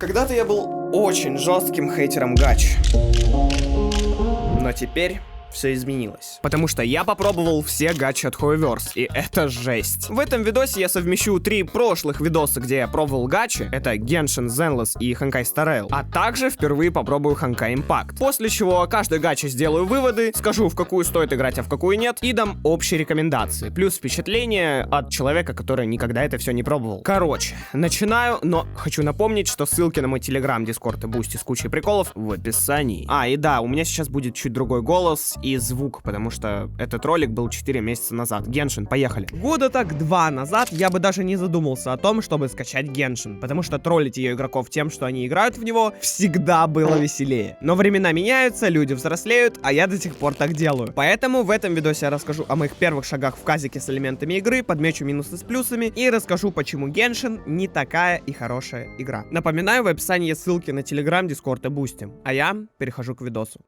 Когда-то я был очень жестким хейтером гач. Но теперь все изменилось. Потому что я попробовал все гачи от Hoyoverse, и это жесть. В этом видосе я совмещу 3 прошлых видоса, где я пробовал гачи. Это Genshin, Zenless и Honkai Star Rail. А также впервые попробую Honkai Impact. После чего о каждой гаче сделаю выводы, скажу, в какую стоит играть, а в какую нет, и дам общие рекомендации. Плюс впечатления от человека, который никогда это все не пробовал. Короче, начинаю, но хочу напомнить, что ссылки на мой Telegram, Discord и Boosty с кучей приколов в описании. И да, у меня сейчас будет чуть другой голос и звук, потому что этот ролик был 4 месяца назад. Genshin, поехали. Года так 2 назад я бы даже не задумался о том, чтобы скачать Genshin, потому что троллить ее игроков тем, что они играют в него, всегда было веселее. Но времена меняются, люди взрослеют, а я до сих пор так делаю. Поэтому в этом видосе я расскажу о моих первых шагах в казике с элементами игры, подмечу минусы с плюсами и расскажу, почему Genshin не такая и хорошая игра. Напоминаю, в описании есть ссылки на Telegram, Discord и Boosty. А я перехожу к видосу.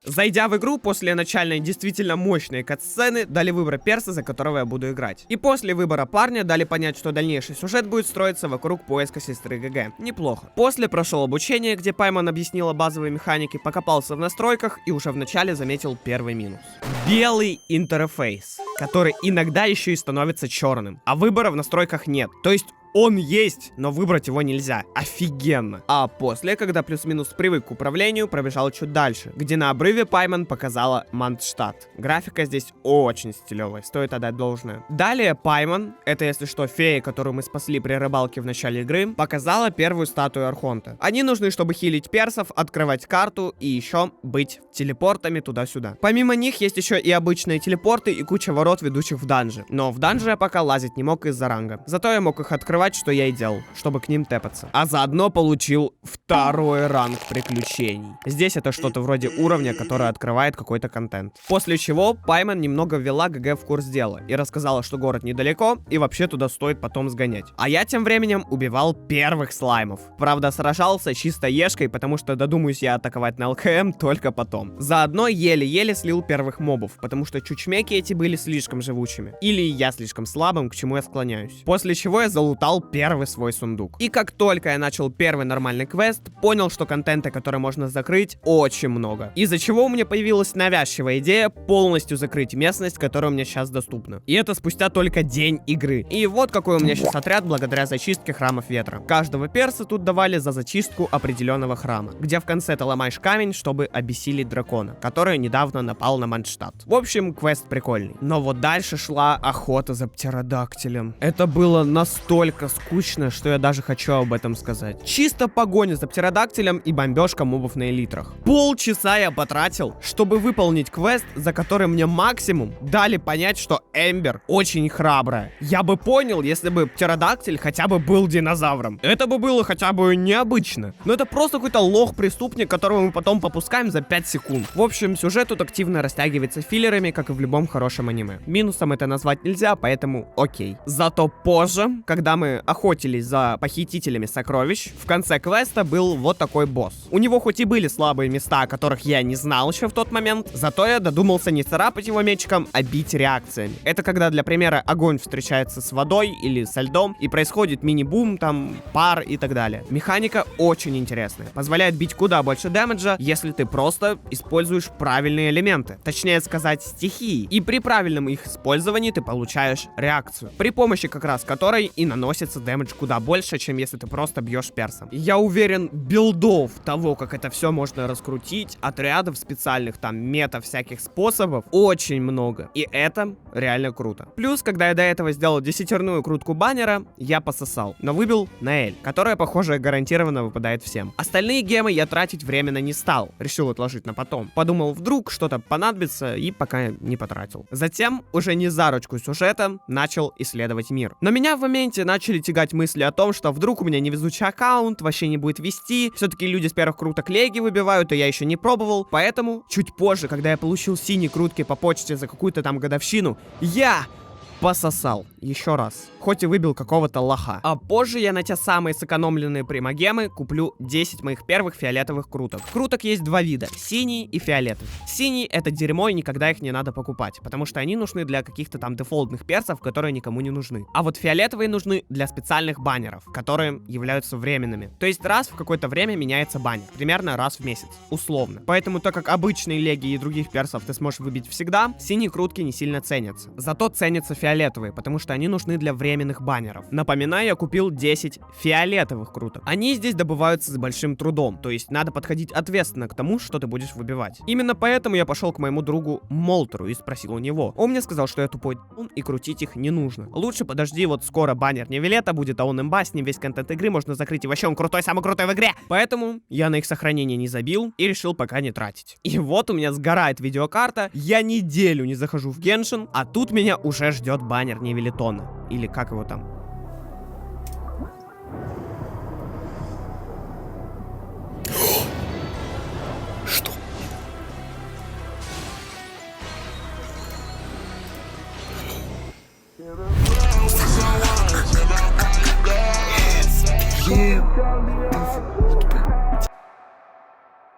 Зайдя в игру, после начальной действительно мощной катсцены дали выбор перса, за которого я буду играть. И после выбора парня дали понять, что дальнейший сюжет будет строиться вокруг поиска сестры ГГ. Неплохо. После прошел обучение, где Пайман объяснила базовые механики, покопался в настройках и уже в начале заметил первый минус. Белый интерфейс, который иногда еще и становится черным, а выбора в настройках нет. То есть он есть, но выбрать его нельзя. Офигенно. А после, когда плюс-минус привык к управлению, пробежал чуть дальше, где на обрыве Пайман показала Мандштадт. Графика здесь очень стилевая, стоит отдать должное. Далее Пайман, это если что фея, которую мы спасли при рыбалке в начале игры, показала первую статую Архонта. Они нужны, чтобы хилить персов, открывать карту и еще быть телепортами туда-сюда. Помимо них есть еще и обычные телепорты и куча ворот, ведущих в данжи. Но в данжи я пока лазить не мог из-за ранга. Зато я мог их открывать, что я и делал, чтобы к ним тэпаться. А заодно получил второй ранг приключений. Здесь это что-то вроде уровня, который открывает какой-то контент. После чего Пайман немного ввела ГГ в курс дела и рассказала, что город недалеко и вообще туда стоит потом сгонять. А я тем временем убивал первых слаймов. Правда, сражался чисто ешкой, потому что додумаюсь я атаковать на ЛКМ только потом. Заодно еле-еле слил первых мобов, потому что чучмеки эти были слишком живучими. Или я слишком слабым, к чему я склоняюсь. После чего я залутал первый свой сундук. И как только я начал первый нормальный квест, понял, что контента, который можно закрыть, очень много. Из-за чего у меня появилась навязчивая идея полностью закрыть местность, которая у меня сейчас доступна. И это спустя только день игры. И вот какой у меня сейчас отряд благодаря зачистке храмов ветра. Каждого перса тут давали за зачистку определенного храма, где в конце ты ломаешь камень, чтобы обессилить дракона, который недавно напал на Мандштадт. В общем, квест прикольный. Но вот дальше шла охота за птеродактилем. Это было настолько скучно, что я даже хочу об этом сказать. Чисто погоня за птеродактилем и бомбежка мобов на элитрах. Полчаса я потратил, чтобы выполнить квест, за который мне максимум дали понять, что Эмбер очень храбрая. Я бы понял, если бы птеродактиль хотя бы был динозавром. Это бы было хотя бы необычно. Но это просто какой-то лох-преступник, которого мы потом попускаем за 5 секунд. В общем, сюжет тут активно растягивается филлерами, как и в любом хорошем аниме. Минусом это назвать нельзя, поэтому окей. Зато позже, когда мы охотились за похитителями сокровищ, в конце квеста был вот такой босс. У него хоть и были слабые места, о которых я не знал еще в тот момент, зато я додумался не царапать его мечиком, а бить реакциями. Это когда, для примера, огонь встречается с водой или со льдом, и происходит мини-бум, там, пар и так далее. Механика очень интересная. Позволяет бить куда больше дэмэджа, если ты просто используешь правильные элементы. Точнее сказать, стихии. И при правильном их использовании ты получаешь реакцию. При помощи как раз которой и наносится дэмэдж куда больше, чем если ты просто бьешь персом. Я уверен, билдов того, как это все можно раскрутить, отрядов специальных, там, мета всяких способов, очень много. И это реально круто. Плюс, когда я до этого сделал 10-терную крутку баннера, я пососал, но выбил на Эль, которая, похоже, гарантированно выпадает всем. Остальные гемы я тратить временно не стал, решил отложить на потом. Подумал, вдруг что-то понадобится, и пока не потратил. Затем, уже не за ручку сюжета, начал исследовать мир. Но меня в моменте начали тягать мысли о том, что вдруг у меня невезучий аккаунт, вообще не будет вести, все-таки люди с первых круток леги выбивают, и я еще не пробовал, поэтому чуть позже, когда я получил синие крутки по почте за какую-то там годовщину, я пососал. Еще раз. Хоть и выбил какого-то лоха. А позже я на те самые сэкономленные примагемы куплю 10 моих первых фиолетовых круток. Круток есть два вида. Синий и фиолетовый. Синий — это дерьмо, и никогда их не надо покупать, потому что они нужны для каких-то там дефолтных персов, которые никому не нужны. А вот фиолетовые нужны для специальных баннеров, которые являются временными. То есть раз в какое-то время меняется баннер. Примерно раз в месяц. Условно. Поэтому, так как обычные леги и других персов ты сможешь выбить всегда, синие крутки не сильно ценятся. Зато ценятся фиолетовые, потому что они нужны для временных баннеров. Напоминаю, я купил 10 фиолетовых круток. Они здесь добываются с большим трудом, то есть надо подходить ответственно к тому, что ты будешь выбивать. Именно поэтому я пошел к моему другу Молтеру и спросил у него. Он мне сказал, что я тупой и крутить их не нужно. Лучше подожди, вот скоро баннер Нивелета будет, а он имба, с ним весь контент игры можно закрыть, и вообще он крутой, самый крутой в игре. Поэтому я на их сохранение не забил и решил пока не тратить. И вот у меня сгорает видеокарта, я неделю не захожу в Геншин, а тут меня уже ждет баннер Нивелетона. Или как его там? Что?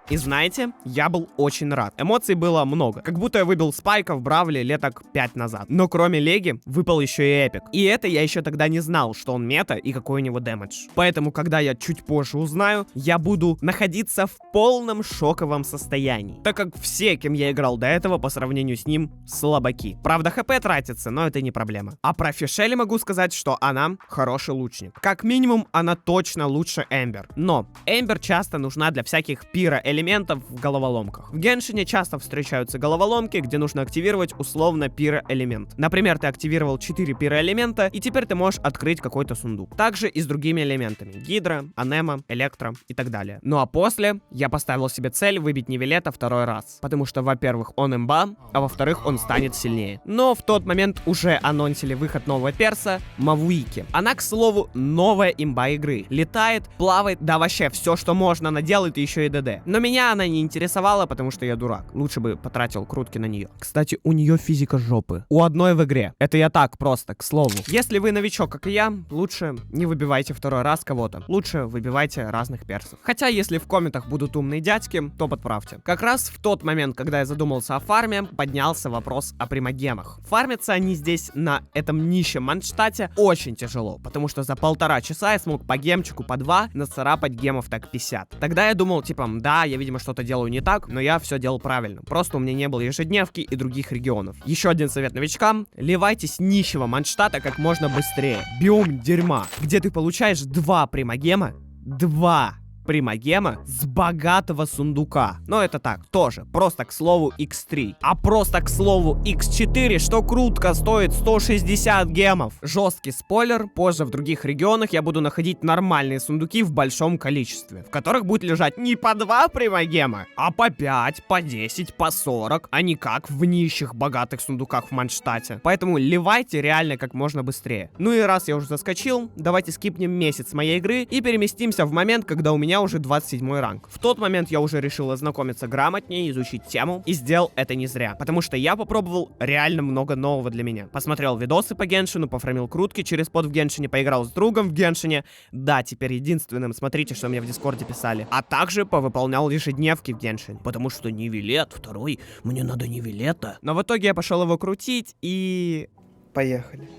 И знаете, я был очень рад. Эмоций было много. Как будто я выбил Спайка в Бравле леток 5 назад. Но кроме Леги, выпал еще и Эпик. И это я еще тогда не знал, что он мета и какой у него дэмэдж. Поэтому, когда я чуть позже узнаю, я буду находиться в полном шоковом состоянии. Так как все, кем я играл до этого, по сравнению с ним, слабаки. Правда, ХП тратится, но это не проблема. А про Фишели могу сказать, что она хороший лучник. Как минимум, она точно лучше Эмбер. Но Эмбер часто нужна для всяких пиро-элементов в головоломках. В Геншине часто встречаются головоломки, где нужно активировать условно пиро-элемент. Например, ты активировал 4 пиро-элемента, и теперь ты можешь открыть какой-то сундук. Также и с другими элементами. Гидра, Анема, Электро и так далее. Ну а после я поставил себе цель выбить Нивелета второй раз. Потому что, во-первых, он имба, а во-вторых, он станет сильнее. Но в тот момент уже анонсили выход нового перса Мавуики. Она, к слову, новая имба игры. Летает, плавает, да вообще все, что можно, она делает, и еще и ДД. Но меня она не интересовала, потому что я дурак. Лучше бы потратил крутки на нее. Кстати, у нее физика жопы. У одной в игре. Это я так просто, к слову. Если вы новичок, как и я, лучше не выбивайте второй раз кого-то. Лучше выбивайте разных персов. Хотя, если в комментах будут умные дядьки, то подправьте. Как раз в тот момент, когда я задумался о фарме, поднялся вопрос о примагемах. Фармятся они здесь, на этом нищем Манштате, очень тяжело, потому что за 1,5 часа я смог по гемчику по 2 нацарапать гемов так 50. Тогда я думал, типа, да, я, видимо, что-то делаю не так, но я все делал правильно. Просто у меня не было ежедневки и других регионов. Еще один совет новичкам. Ливайтесь нищего Манштата как можно быстрее. Биом дерьма, где ты получаешь 2 примагема. 2 примагема с богатого сундука. Но это так, тоже. Просто, к слову, X3. А просто, к слову, X4, что крутка стоит 160 гемов. Жесткий спойлер. Позже в других регионах я буду находить нормальные сундуки в большом количестве, в которых будет лежать не по 2 примагема, а по 5, по 10, по 40, а не как в нищих богатых сундуках в Манштате. Поэтому ливайте реально как можно быстрее. Ну и раз я уже заскочил, давайте скипнем месяц моей игры и переместимся в момент, когда у меня уже 27 ранг. В тот момент я уже решил ознакомиться грамотнее, изучить тему, и сделал это не зря, потому что я попробовал реально много нового для меня. Посмотрел видосы по Геншину, пофармил крутки через под в Геншине, поиграл с другом в Геншине. Да, теперь единственным, смотрите, что мне в Дискорде писали. А также повыполнял ежедневки в Геншине, потому что Нивелет второй, мне надо Нивелета. Но в итоге я пошел его крутить и... Поехали.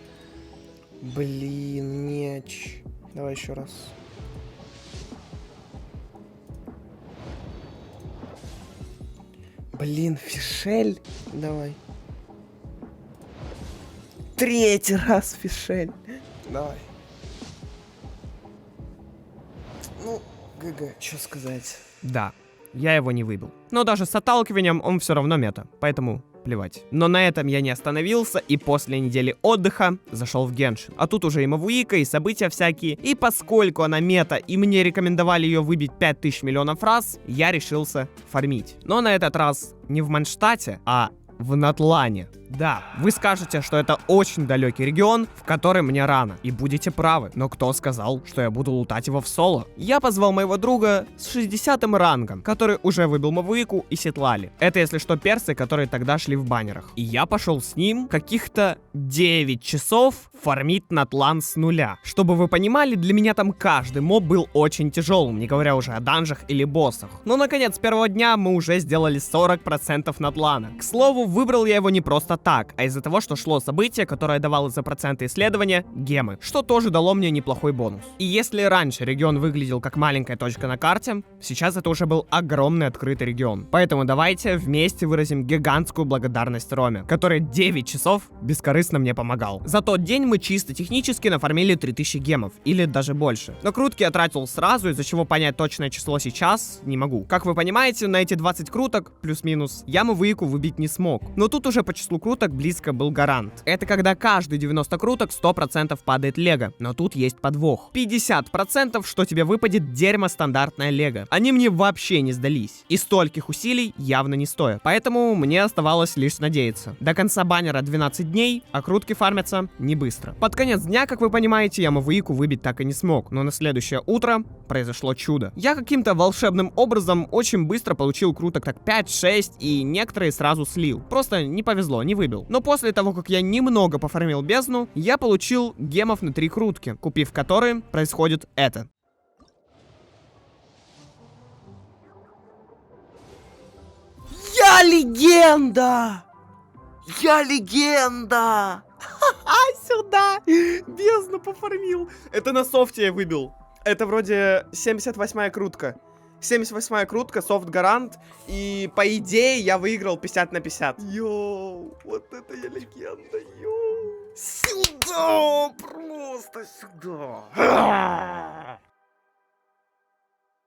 Блин, меч. Давай еще раз. Блин, Фишель. Давай. 3-й раз Фишель. Давай. Ну, ГГ, что сказать. Да, я его не выбил. Но даже с отталкиванием он все равно мета, поэтому плевать. Но на этом я не остановился и после недели отдыха зашел в Геншин. А тут уже и Мавуика, и события всякие. И поскольку она мета, и мне рекомендовали ее выбить 5000 миллионов раз, я решился фармить. Но на этот раз не в Манштате, а в Натлане. Да, вы скажете, что это очень далекий регион, в который мне рано, и будете правы, но кто сказал, что я буду лутать его в соло? Я позвал моего друга с 60-м рангом, который уже выбил Мавуику и Сетлали. Это, если что, персы, которые тогда шли в баннерах. И я пошел с ним каких-то 9 часов фармить натлан с нуля. Чтобы вы понимали, для меня там каждый моб был очень тяжелым, не говоря уже о данжах или боссах. Но, наконец, с первого дня мы уже сделали 40% натлана. К слову, выбрал я его не просто так, а из-за того, что шло событие, которое давало за проценты исследования гемы, что тоже дало мне неплохой бонус. И если раньше регион выглядел как маленькая точка на карте, сейчас это уже был огромный открытый регион. Поэтому давайте вместе выразим гигантскую благодарность Роме, который 9 часов бескорыстно мне помогал. За тот день мы чисто технически нафармили 3000 гемов, или даже больше. Но крутки я тратил сразу, из-за чего понять точное число сейчас не могу. Как вы понимаете, на эти 20 круток, плюс-минус, я Мавуику выбить не смог. Но тут уже по числу круток близко был гарант. Это когда каждые 90 круток 100% падает лего. Но тут есть подвох. 50%, что тебе выпадет дерьмо стандартная лего. Они мне вообще не сдались. И стольких усилий явно не стоят. Поэтому мне оставалось лишь надеяться. До конца баннера 12 дней, а крутки фармятся не быстро. Под конец дня, как вы понимаете, я Мавуику выбить так и не смог. Но на следующее утро произошло чудо. Я каким-то волшебным образом очень быстро получил круток так 5-6 и некоторые сразу слил. Просто не повезло, не выбил. Но после того, как я немного пофармил бездну, я получил гемов на 3 крутки, купив которые происходит это. Я легенда! Я легенда! Сюда! Бездну пофармил. Это на софте я выбил. Это вроде 78-я крутка. 78-я крутка, софт гарант. И по идее я выиграл 50 на 50. Йоу, вот это я легенда, йоу. Сюда! Просто сюда!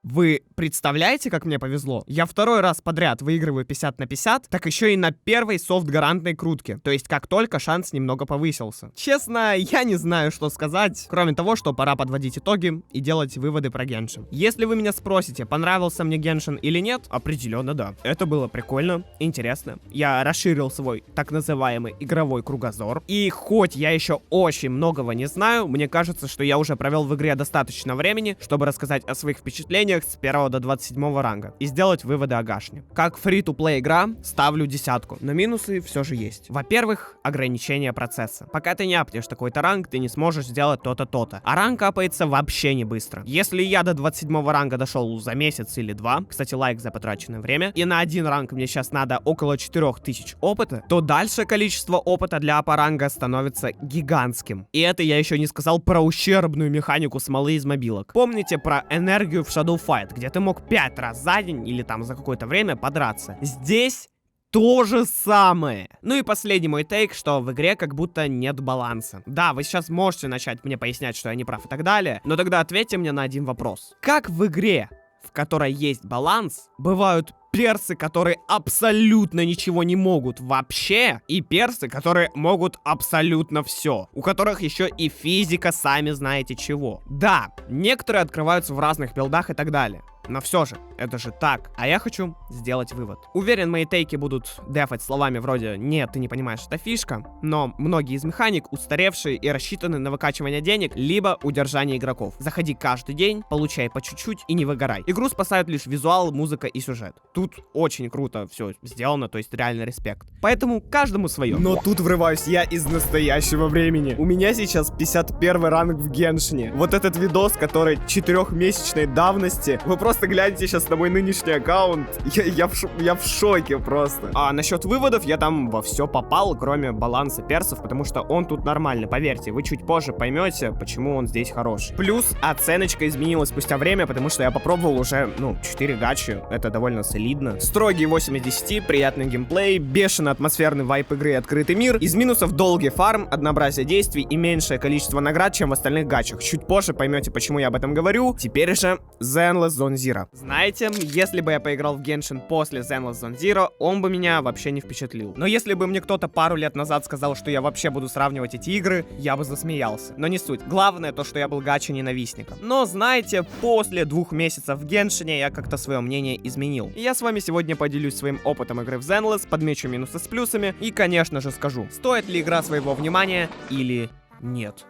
Вы представляете, как мне повезло? Я второй раз подряд выигрываю 50 на 50, так еще и на первой софт-гарантной крутке. То есть как только шанс немного повысился. Честно, я не знаю, что сказать, кроме того, что пора подводить итоги и делать выводы про Геншин. Если вы меня спросите, понравился мне Геншин или нет, определенно да. Это было прикольно, интересно. Я расширил свой так называемый игровой кругозор. И хоть я еще очень многого не знаю, мне кажется, что я уже провел в игре достаточно времени, чтобы рассказать о своих впечатлениях с 1 до 27 ранга и сделать выводы о Гашне. Как фри-то-плей игра, ставлю 10, но минусы все же есть. Во-первых, ограничение процесса. Пока ты не апнешь такой-то ранг, ты не сможешь сделать то-то, то-то. А ранг апается вообще не быстро. Если я до 27 ранга дошел за месяц или 2, кстати, лайк за потраченное время, и на один ранг мне сейчас надо около 4000 опыта, то дальше количество опыта для апа ранга становится гигантским. И это я еще не сказал про ущербную механику смолы из мобилок. Помните про энергию в Shadow Fight, где ты мог 5 раз за день или там за какое-то время подраться. Здесь то же самое. Ну и последний мой тейк, что в игре как будто нет баланса. Да, вы сейчас можете начать мне пояснять, что я не прав и так далее, но тогда ответьте мне на один вопрос. Как в игре, в которой есть баланс, бывают персы, которые абсолютно ничего не могут вообще, и персы, которые могут абсолютно все, у которых еще и физика сами знаете чего. Да, некоторые открываются в разных билдах и так далее. Но все же, это же так. А я хочу сделать вывод. Уверен, мои тейки будут дефать словами вроде «нет, ты не понимаешь, это фишка», но многие из механик устаревшие и рассчитаны на выкачивание денег, либо удержание игроков. Заходи каждый день, получай по чуть-чуть и не выгорай. Игру спасают лишь визуал, музыка и сюжет. Тут очень круто все сделано, то есть реально респект. Поэтому каждому свое. Но тут врываюсь я из настоящего времени. У меня сейчас 51 ранг в Геншине. Вот этот видос, который 4-месячной давности, вы просто гляньте сейчас на мой нынешний аккаунт. Я в шоке просто. А насчет выводов я там во все попал, кроме баланса персов, потому что он тут нормальный, поверьте. Вы чуть позже поймете, почему он здесь хороший. Плюс оценочка изменилась спустя время, потому что я попробовал уже, 4 гачи. Это довольно солидно. Строгий 8 из 10, приятный геймплей, бешено атмосферный вайп игры и открытый мир. Из минусов долгий фарм, однообразие действий и меньшее количество наград, чем в остальных гачах. Чуть позже поймете, почему я об этом говорю. Теперь же The Endless Zone Zero. Zero. Знаете, если бы я поиграл в Genshin после Zenless Zone Zero, он бы меня вообще не впечатлил. Но если бы мне кто-то пару лет назад сказал, что я вообще буду сравнивать эти игры, я бы засмеялся. Но не суть. Главное то, что я был гача-ненавистником. Но знаете, после 2 месяцев в Геншине я как-то свое мнение изменил. И я с вами сегодня поделюсь своим опытом игры в Zenless, подмечу минусы с плюсами и, конечно же, скажу, стоит ли игра своего внимания или нет.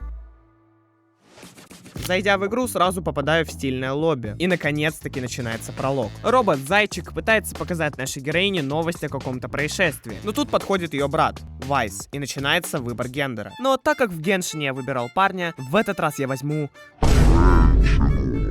Зайдя в игру, сразу попадаю в стильное лобби. И наконец-таки начинается пролог. Робот-зайчик пытается показать нашей героине новость о каком-то происшествии. Но тут подходит ее брат, Вайс, и начинается выбор гендера. Но так как в Геншине я выбирал парня, в этот раз я возьму...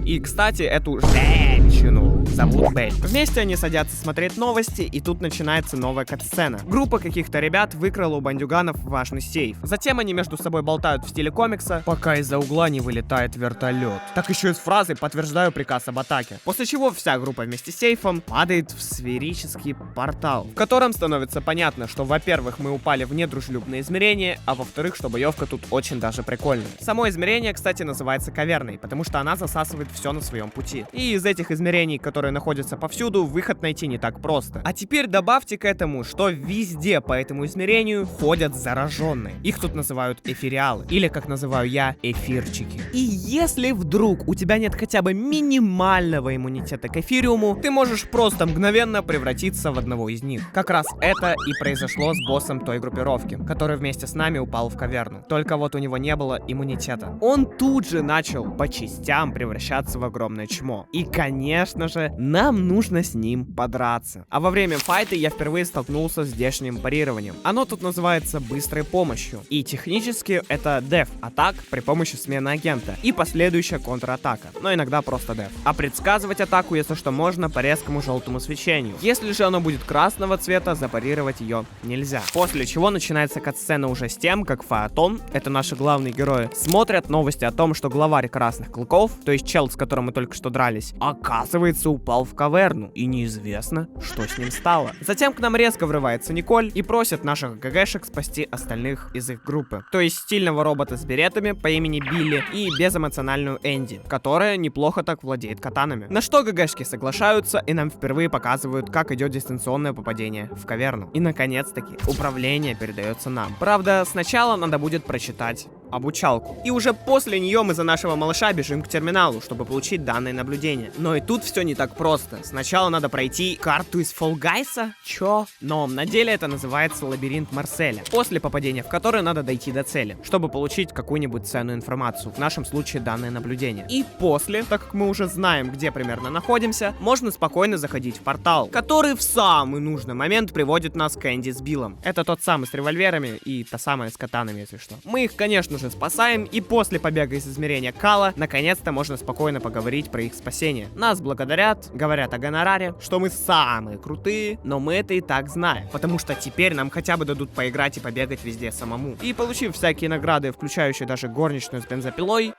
И, кстати, эту женщину зовут Белль. Вместе они садятся смотреть новости, и тут начинается новая катсцена. Группа каких-то ребят выкрала у бандюганов важный сейф. Затем они между собой болтают в стиле комикса, пока из-за угла не вылетает вертолет. Так еще и с фразой «подтверждаю приказ об атаке». После чего вся группа вместе с сейфом падает в сферический портал, в котором становится понятно, что, во-первых, мы упали в недружелюбное измерение, а во-вторых, что боевка тут очень даже прикольная. Само измерение, кстати, называется каверной, потому что она засасывает все на своем пути. И из этих измерений, которые находятся повсюду, выход найти не так просто. А теперь добавьте к этому, что везде по этому измерению ходят зараженные. Их тут называют эфириалы, или, как называю я, эфирчики. И если вдруг у тебя нет хотя бы минимального иммунитета к эфириуму, ты можешь просто мгновенно превратиться в одного из них. Как раз это и произошло с боссом той группировки, который вместе с нами упал в каверну. Только вот у него не было иммунитета. Он тут же начал по частям превращаться в огромное чмо. И, конечно же, нам нужно с ним подраться. А во время файта я впервые столкнулся с здешним парированием. Оно тут называется быстрой помощью. И технически это деф-атак при помощи смены агента и последующая контратака, но иногда просто деф. А предсказывать атаку, если что, можно по резкому желтому свечению. Если же оно будет красного цвета, запарировать ее нельзя. После чего начинается катсцена уже с тем, как Фаэтон, это наши главные герои, смотрят новости о том, что главарь Красных Клыков, то есть чел, с которым мы только что дрались, оказывается, упал в каверну, и неизвестно, что с ним стало. Затем к нам резко врывается Николь и просит наших ГГшек спасти остальных из их группы. То есть стильного робота с беретами по имени Билли и безэмоциональную Энди, которая неплохо так владеет катанами. На что ГГшки соглашаются, и нам впервые показывают, как идет дистанционное попадение в каверну. И наконец-таки управление передается нам. Правда, сначала надо будет прочитать обучалку. И уже после нее мы за нашего малыша бежим к терминалу, чтобы получить данные наблюдения. Но и тут все не так просто. Сначала надо пройти карту из Fall Guys'а? Чё? Но на деле это называется лабиринт Марселя, после попадения в который надо дойти до цели, чтобы получить какую-нибудь ценную информацию, в нашем случае данные наблюдения. И после, так как мы уже знаем, где примерно находимся, можно спокойно заходить в портал, который в самый нужный момент приводит нас к Энди с Биллом. Это тот самый с револьверами и та самая с катанами, если что. Мы их, конечно же, спасаем, и после побега из измерения Кала, наконец-то можно спокойно поговорить про их спасение. Нас благодарят, говорят о гонораре, что мы самые крутые, но мы это и так знаем, потому что теперь нам хотя бы дадут поиграть и побегать везде самому. И получив всякие награды, включающие даже горничную с бензопилой,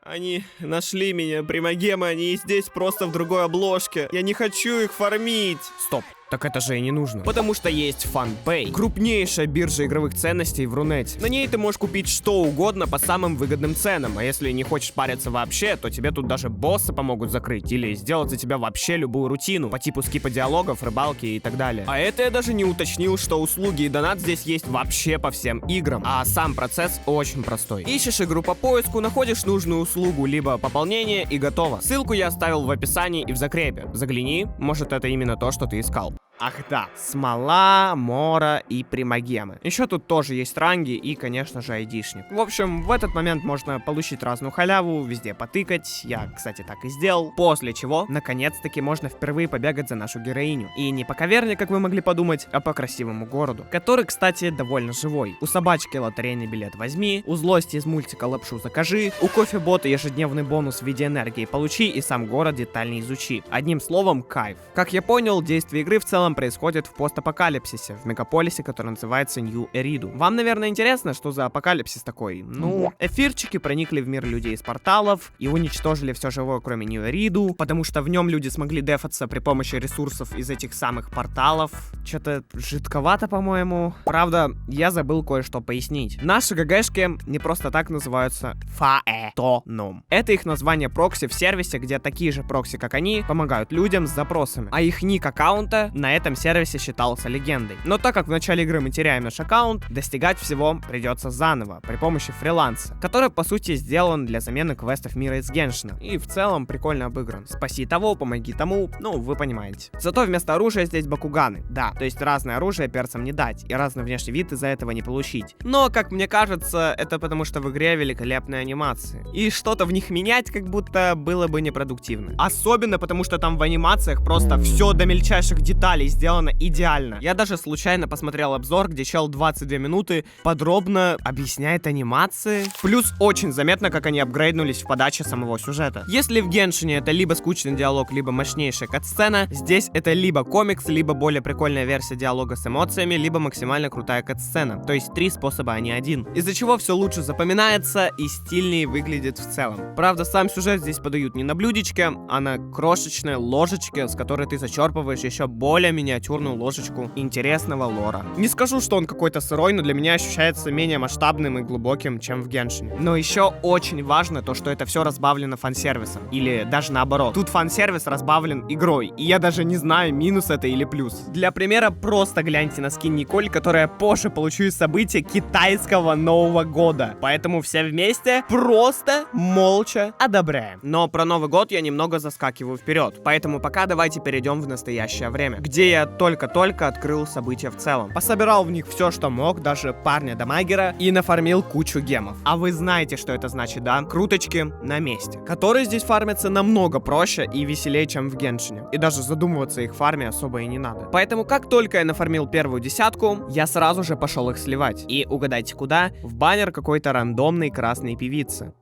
они нашли меня, примагемы, они и здесь просто в другой обложке. Я не хочу их фармить. Стоп. Так это же и не нужно. Потому что есть FunPay, крупнейшая биржа игровых ценностей в Рунете. На ней ты можешь купить что угодно по самым выгодным ценам, а если не хочешь париться вообще, то тебе тут даже боссы помогут закрыть или сделать за тебя вообще любую рутину по типу скипа диалогов, рыбалки и так далее. А это я даже не уточнил, что услуги и донат здесь есть вообще по всем играм, а сам процесс очень простой. Ищешь игру по поиску, находишь нужную услугу, либо пополнение и готово. Ссылку я оставил в описании и в закрепе. Загляни, может это именно то, что ты искал. Ах да, смола, мора и примагемы. Еще тут тоже есть ранги и, конечно же, айдишник. В общем, в этот момент можно получить разную халяву, везде потыкать. Я, кстати, так и сделал. После чего, наконец-таки, можно впервые побегать за нашу героиню. И не по каверне, как вы могли подумать, а по красивому городу. Который, кстати, довольно живой. У собачки лотерейный билет возьми, у злости из мультика лапшу закажи, у кофе-бота ежедневный бонус в виде энергии получи и сам город детально изучи. Одним словом, кайф. Как я понял, действие игры в целом целом происходит в постапокалипсисе, в мегаполисе, который называется Нью-Эриду. Вам, наверное, интересно, что за апокалипсис такой? Ну, эфирчики проникли в мир людей из порталов и уничтожили все живое, кроме Нью-Эриду, потому что в нем люди смогли дефаться при помощи ресурсов из этих самых порталов. Что-то жидковато, по-моему. Правда, я забыл кое-что пояснить. Наши ГГшки не просто так называются фаэтоном. Это их название прокси в сервисе, где такие же прокси, как они, помогают людям с запросами. А их ник аккаунта на этом сервисе считался легендой. Но так как в начале игры мы теряем наш аккаунт, достигать всего придется заново, при помощи фриланса, который, по сути, сделан для замены квестов мира из Геншина. И в целом прикольно обыгран. Спаси того, помоги тому, ну, вы понимаете. Зато вместо оружия здесь бакуганы. Да, то есть разное оружие перцам не дать, и разный внешний вид из-за этого не получить. Но, как мне кажется, это потому что в игре великолепные анимации. И что-то в них менять как будто было бы непродуктивно. Особенно потому, что там в анимациях просто все до мельчайших деталей сделано идеально. Я даже случайно посмотрел обзор, где чел 22 минуты подробно объясняет анимации. Плюс очень заметно, как они апгрейднулись в подаче самого сюжета. Если в Геншине это либо скучный диалог, либо мощнейшая катсцена, здесь это либо комикс, либо более прикольная версия диалога с эмоциями, либо максимально крутая катсцена. То есть 3 способа, а не один. Из-за чего все лучше запоминается и стильнее выглядит в целом. Правда, сам сюжет здесь подают не на блюдечке, а на крошечной ложечке, с которой ты зачерпываешь еще более миниатюрную ложечку интересного лора. Не скажу, что он какой-то сырой, но для меня ощущается менее масштабным и глубоким, чем в Геншине. Но еще очень важно то, что это все разбавлено фан-сервисом. Или даже наоборот. Тут фан-сервис разбавлен игрой, и я даже не знаю, минус это или плюс. Для примера, просто гляньте на скин Николь, которая позже получу из события китайского Нового года. Поэтому все вместе просто молча одобряем. Но про Новый год я немного заскакиваю вперед. Поэтому пока давайте перейдем в настоящее время, где я только-только открыл события в целом. Пособирал в них все, что мог, даже парня дамагера, и нафармил кучу гемов. А вы знаете, что это значит, да? Круточки на месте, которые здесь фармятся намного проще и веселее, чем в Геншине. И даже задумываться их фарме особо и не надо. Поэтому как только я нафармил первую десятку, я сразу же пошел их сливать. И угадайте куда? В баннер какой-то рандомной красной певицы.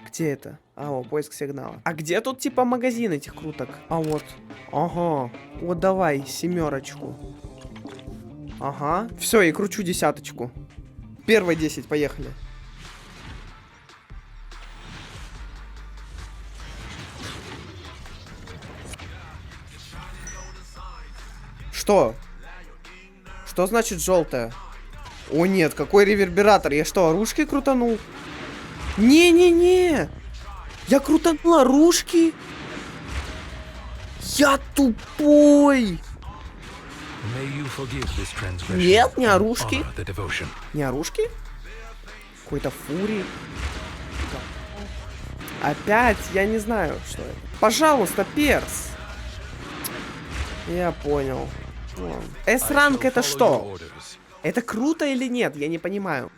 Где это? А, о, поиск сигнала. А где тут типа магазин этих круток? А вот. Ага. Вот давай, 7. Ага. Все, и кручу 10. Первые 10, поехали. Что? Что значит желтая? О нет, какой ревербератор? Я что, оружки крутанул? Не-не-не! Я крутанул оружки? Я тупой! Нет, не оружки. Не оружки? Какой-то фури. Опять, я не знаю, что это. Пожалуйста, перс. Я понял. S-ранг это что? Это круто или нет? Я не понимаю.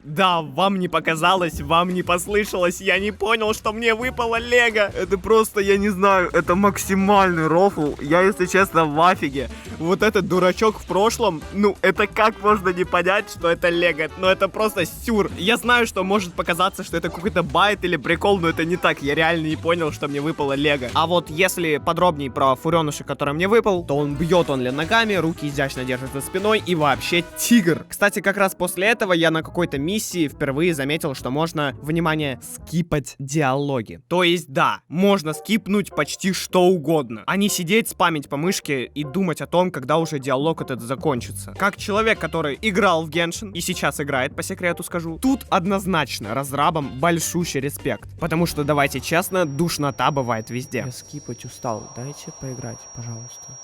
Да, вам не показалось, вам не послышалось, я не понял, что мне выпало лего. Это просто, я не знаю, это максимальный рофл. Я, если честно, в афиге. Вот этот дурачок в прошлом, ну, это как можно не понять, что это лего? Ну, это просто сюр. Я знаю, что может показаться, что это какой-то байт или прикол, но это не так. Я реально не понял, что мне выпало лего. А вот если подробнее про фуреныша, который мне выпал, то он бьет онли ногами, руки изящно держит за спиной и вообще тигр. Кстати, как раз после этого я на какой-то миссии впервые заметил, что можно, внимание, скипать диалоги. То есть, да, можно скипнуть почти что угодно, а не сидеть, спамить по мышке и думать о том, когда уже диалог этот закончится. Как человек, который играл в Геншин и сейчас играет, по секрету скажу, тут однозначно разрабам большущий респект. Потому что, давайте честно, душнота бывает везде. Я скипать устал, дайте поиграть, пожалуйста.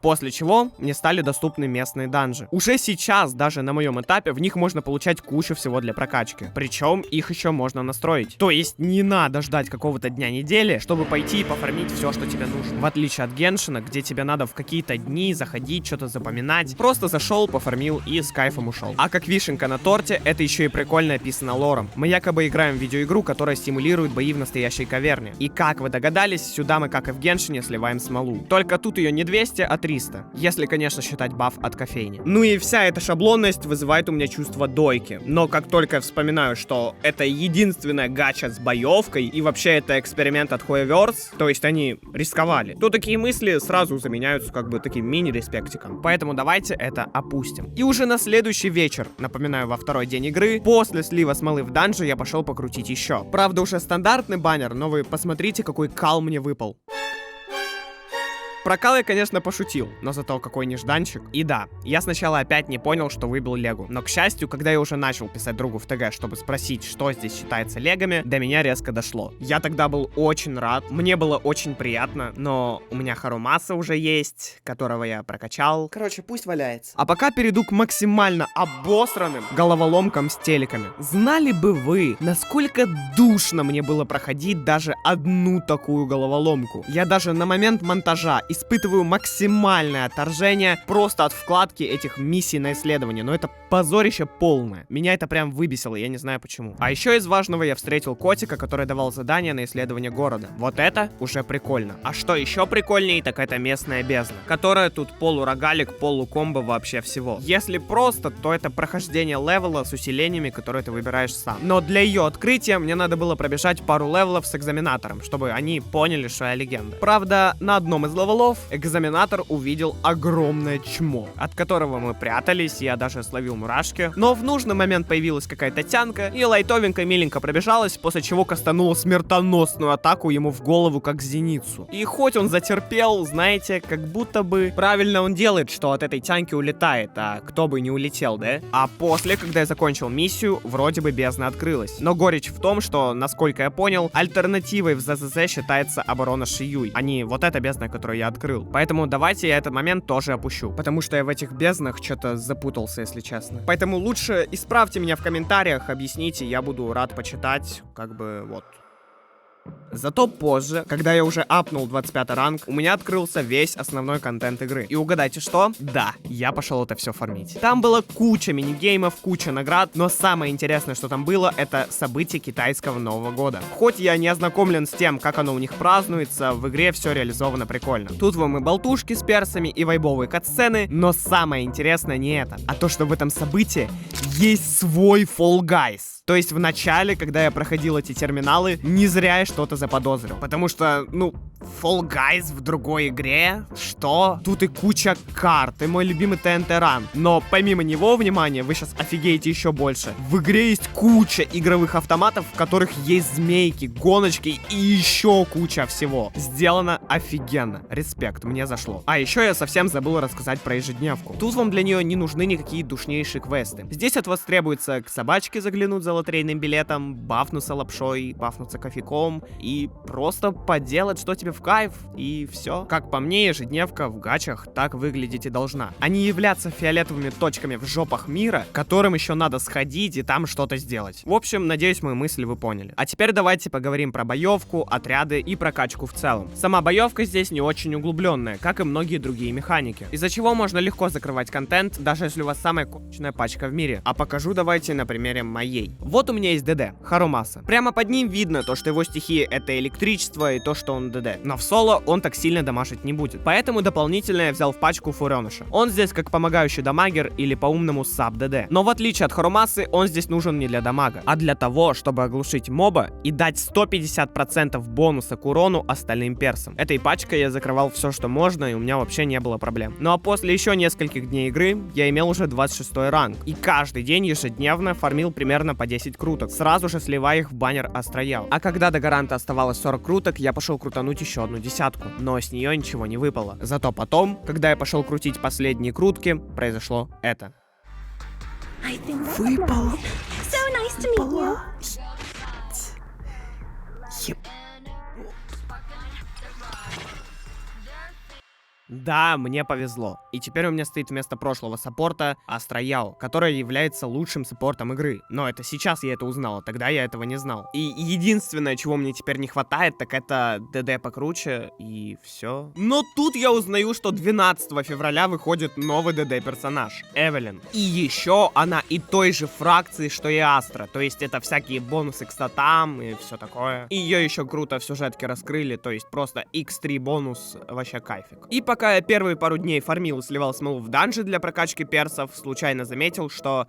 После чего мне стали доступны местные данжи. Уже сейчас, даже на моем этапе, в них можно получать кучу всего для прокачки. Причем их еще можно настроить. То есть не надо ждать какого-то дня недели, чтобы пойти и пофармить все, что тебе нужно. В отличие от Геншина, где тебе надо в какие-то дни заходить, что-то запоминать. Просто зашел, пофармил и с кайфом ушел. А как вишенка на торте, это еще и прикольно описано лором. Мы якобы играем в видеоигру, которая стимулирует бои в настоящей каверне. И как вы догадались, сюда мы, как и в Геншине, сливаем смолу. Только тут ее не 200, а 300 300. Если, конечно, считать баф от кофейни. Ну и вся эта шаблонность вызывает у меня чувство дойки. Но как только я вспоминаю, что это единственная гача с боевкой, и вообще это эксперимент от Hoyoverse, то есть они рисковали, то такие мысли сразу заменяются как бы таким мини-респектиком. Поэтому давайте это опустим. И уже на следующий вечер, напоминаю, во второй день игры, после слива смолы в данже я пошел покрутить еще. Правда, уже стандартный баннер, но вы посмотрите, какой кал мне выпал. Про кал я, конечно, пошутил, но зато какой нежданчик. И да, я сначала опять не понял, что выбил легу. Но, к счастью, когда я уже начал писать другу в ТГ, чтобы спросить, что здесь считается легами, до меня резко дошло. Я тогда был очень рад, мне было очень приятно, но у меня Харумаса уже есть, которого я прокачал. Короче, пусть валяется. А пока перейду к максимально обосранным головоломкам с телеками. Знали бы вы, насколько душно мне было проходить даже одну такую головоломку. Я даже на момент монтажа испытываю максимальное отторжение просто от вкладки этих миссий на исследование, но это позорище полное. Меня это прям выбесило, я не знаю почему. А еще из важного я встретил котика, который давал задание на исследование города. Вот это уже прикольно. А что еще прикольнее, так это местная бездна, которая тут полурогалик, полукомбо вообще всего. Если просто, то это прохождение левела с усилениями, которые ты выбираешь сам. Но для ее открытия мне надо было пробежать пару левелов с экзаменатором, чтобы они поняли, что я легенда. Правда, на одном из левелов экзаменатор увидел огромное чмо, от которого мы прятались, я даже словил мурашки. Но в нужный момент появилась какая-то тянка и лайтовенько миленько пробежалась, после чего кастанула смертоносную атаку ему в голову как зеницу. И хоть он затерпел, знаете, как будто бы правильно он делает, что от этой тянки улетает, а кто бы не улетел, да? А после, когда я закончил миссию, вроде бы бездна открылась. Но горечь в том, что, насколько я понял, альтернативой в ЗЗЗ считается оборона Шиюй, а не вот эта бездна, которую я открыл. Поэтому давайте я этот момент тоже опущу, потому что я в этих безднах что-то запутался, если честно. Поэтому лучше исправьте меня в комментариях, объясните, я буду рад почитать, как бы вот. Зато позже, когда я уже апнул 25 ранг, у меня открылся весь основной контент игры. И угадайте что? Да, я пошел это все фармить. Там было куча минигеймов, куча наград, но самое интересное, что там было, это события китайского Нового года. Хоть я не ознакомлен с тем, как оно у них празднуется, в игре все реализовано прикольно. Тут вам и болтушки с персами, и вайбовые катсцены, но самое интересное не это, а то, что в этом событии есть свой Fall Guys. То есть в начале, когда я проходил эти терминалы, не зря я что-то заподозрил. Потому что, ну, Fall Guys в другой игре? Что? Тут и куча карт, и мой любимый TNT Run. Но помимо него, внимание, вы сейчас офигеете еще больше. В игре есть куча игровых автоматов, в которых есть змейки, гоночки и еще куча всего. Сделано офигенно. Респект, мне зашло. А еще я совсем забыл рассказать про ежедневку. Тут вам для нее не нужны никакие душнейшие квесты. Здесь от вас требуется к собачке заглянуть за лотерейным билетом, бафнуться лапшой, бафнуться кофейком и просто поделать, что тебе в кайф, и все. Как по мне, ежедневка в гачах так выглядеть и должна. А не являться фиолетовыми точками в жопах мира, которым еще надо сходить и там что-то сделать. В общем, надеюсь, мою мысль вы поняли. А теперь давайте поговорим про боевку, отряды и прокачку в целом. Сама боевка здесь не очень углубленная, как и многие другие механики, из-за чего можно легко закрывать контент, даже если у вас самая конченная пачка в мире. А покажу давайте на примере моей. Вот у меня есть ДД, Харумаса. Прямо под ним видно то, что его стихия это электричество и то, что он ДД. Но в соло он так сильно дамажить не будет. Поэтому дополнительно я взял в пачку Фуреныша. Он здесь как помогающий дамагер или по-умному саб ДД. Но в отличие от Харумасы, он здесь нужен не для дамага, а для того, чтобы оглушить моба и дать 150% бонуса к урону остальным персам. Этой пачкой я закрывал все, что можно, и у меня вообще не было проблем. Ну а после еще нескольких дней игры я имел уже 26 ранг. И каждый день ежедневно фармил примерно по 10 круток, сразу же сливая их в баннер Астроял. А когда до гаранта оставалось 40 круток, я пошел крутануть еще одну десятку, но с нее ничего не выпало. Зато потом, когда я пошел крутить последние крутки, произошло это. Выпало. So nice to meet you. Да, мне повезло. И теперь у меня стоит вместо прошлого саппорта Астроял, который является лучшим саппортом игры. Но это сейчас я это узнал, тогда я этого не знал. И единственное, чего мне теперь не хватает, так это ДД покруче, и все. Но тут я узнаю, что 12 февраля выходит новый ДД-персонаж, Эвелин. И еще она и той же фракции, что и Астра. То есть это всякие бонусы к статам и все такое. И ее еще круто в сюжетке раскрыли, то есть просто X3 бонус, вообще кайфик. И пока я первые пару дней фармил и сливал смол в данжи для прокачки персов, случайно заметил, что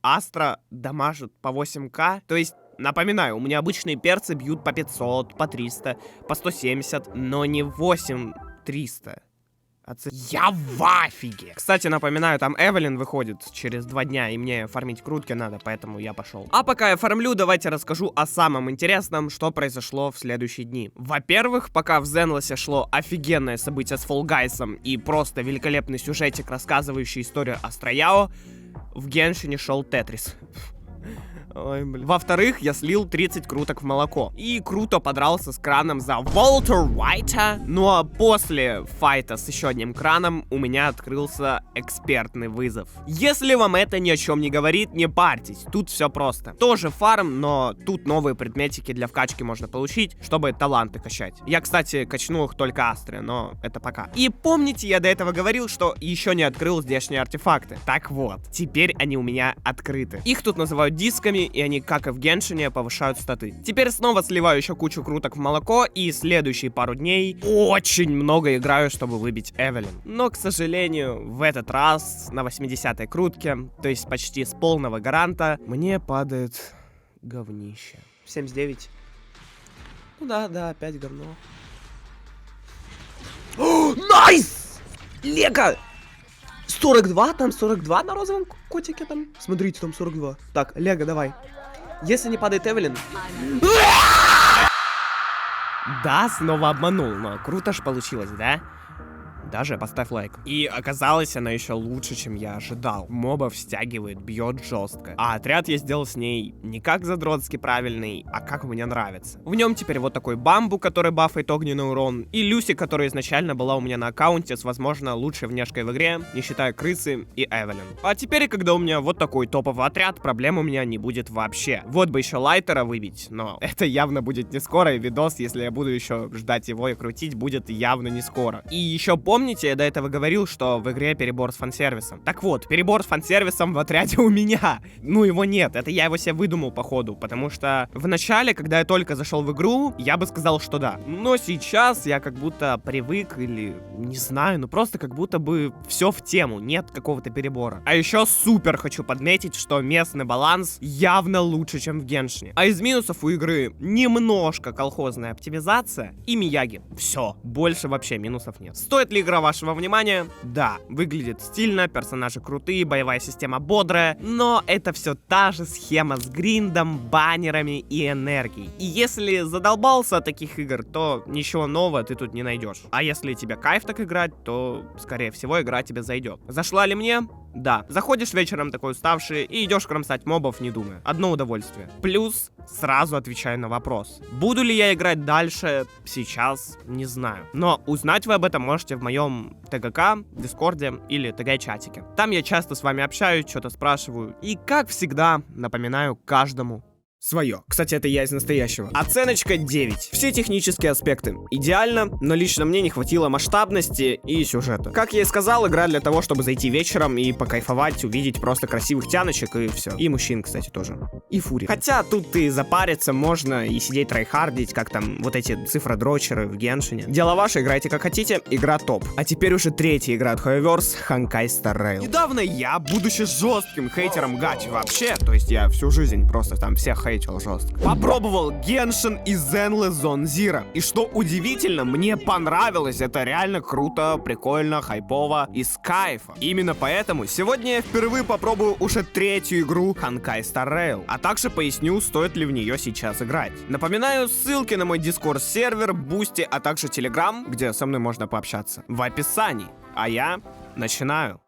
Астра дамажит по 8к, то есть... Напоминаю, у меня обычные перцы бьют по 500, по 300, по 170, но не 8300. Я в афиге! Кстати, напоминаю, там Эвелин выходит через 2 дня, и мне фармить крутки надо, поэтому я пошел. А пока я фармлю, давайте расскажу о самом интересном, что произошло в следующие дни. Во-первых, пока в Зенлосе шло офигенное событие с Fall Guys'ом и просто великолепный сюжетик, рассказывающий историю Астра Яо, в Геншине шел Тетрис. Ой, блин. Во-вторых, я слил 30 круток в молоко. И круто подрался с краном за Волтер Уайта. Ну а после файта с еще одним краном у меня открылся экспертный вызов. Если вам это ни о чем не говорит, не парьтесь. Тут все просто. Тоже фарм, но тут новые предметики для вкачки можно получить, чтобы таланты качать. Я, кстати, качну их только Астре, но это пока. И помните, я до этого говорил, что еще не открыл здешние артефакты. Так вот, теперь они у меня открыты. Их тут называют дисками, и они, как и в Геншине, повышают статы. Теперь снова сливаю еще кучу круток в молоко, и следующие пару дней очень много играю, чтобы выбить Эвелин. Но, к сожалению, в этот раз на 80-й крутке, то есть почти с полного гаранта, мне падает говнище. 79. Ну да, опять говно. Найс! Лего! 42, там 42 на розовом котике там. Смотрите, там 42. Так, Лего, давай. Если не падает Эвелин... Да, снова обманул, но круто ж получилось, да? Даже поставь лайк. И оказалось, она еще лучше, чем я ожидал. Мобов стягивает, бьет жестко. А отряд я сделал с ней не как задротски правильный, а как мне нравится. В нем теперь вот такой бамбу, который бафает огненный урон, и Люси, которая изначально была у меня на аккаунте с, возможно, лучшей внешкой в игре, не считая крысы и Эвелин. А теперь, когда у меня вот такой топовый отряд, проблем у меня не будет вообще. Вот бы еще Лайтера выбить, но это явно будет не скоро, и видос, если я буду еще ждать его и крутить, будет явно не скоро. И еще помните, я до этого говорил, что в игре перебор с фан-сервисом. Так вот, перебор с фан-сервисом в отряде у меня. Ну, его нет, это я его себе выдумал, походу, потому что в начале, когда я только зашел в игру, я бы сказал, что да. Но сейчас я как будто привык или, не знаю, ну просто как будто бы все в тему, нет какого-то перебора. А еще супер хочу подметить, что местный баланс явно лучше, чем в Геншине. А из минусов у игры немножко колхозная оптимизация и Мияги. Все, больше вообще минусов нет. Стоит ли игра вашего внимания? Да, выглядит стильно, персонажи крутые, боевая система бодрая, но это все та же схема с гриндом, баннерами и энергией. И если задолбался от таких игр, то ничего нового ты тут не найдешь. А если тебе кайф так играть, то, скорее всего, игра тебе зайдет. Зашла ли мне? Да. Заходишь вечером такой уставший и идешь кромсать мобов, не думая. Одно удовольствие. Плюс, сразу отвечаю на вопрос. Буду ли я играть дальше? Сейчас не знаю. Но узнать вы об этом можете в моем ТГК, Дискорде или ТГ-чатике. Там я часто с вами общаюсь, что-то спрашиваю. И, как всегда, напоминаю каждому свое. Кстати, это я из настоящего. Оценочка 9. Все технические аспекты идеально, но лично мне не хватило масштабности и сюжета. Как я и сказал, игра для того, чтобы зайти вечером и покайфовать, увидеть просто красивых тяночек и все. И мужчин, кстати, тоже. И фури. Хотя тут и запариться можно, и сидеть трайхардить, как там вот эти цифродрочеры в Геншине. Дело ваше, играйте как хотите, игра топ. А теперь уже третья игра от Hoyoverse, Honkai Star Rail. Недавно я, будучи жестким хейтером гачи вообще, то есть я всю жизнь просто там всех хейтил жестко, попробовал Геншин и Zenless Zone Zero. И что удивительно, мне понравилось. Это реально круто, прикольно, хайпово и с кайфа. Именно поэтому сегодня я впервые попробую уже третью игру Honkai Star Rail. А также поясню, стоит ли в нее сейчас играть. Напоминаю, ссылки на мой Discord сервер, Бусти, а также Telegram, где со мной можно пообщаться, в описании. А я начинаю.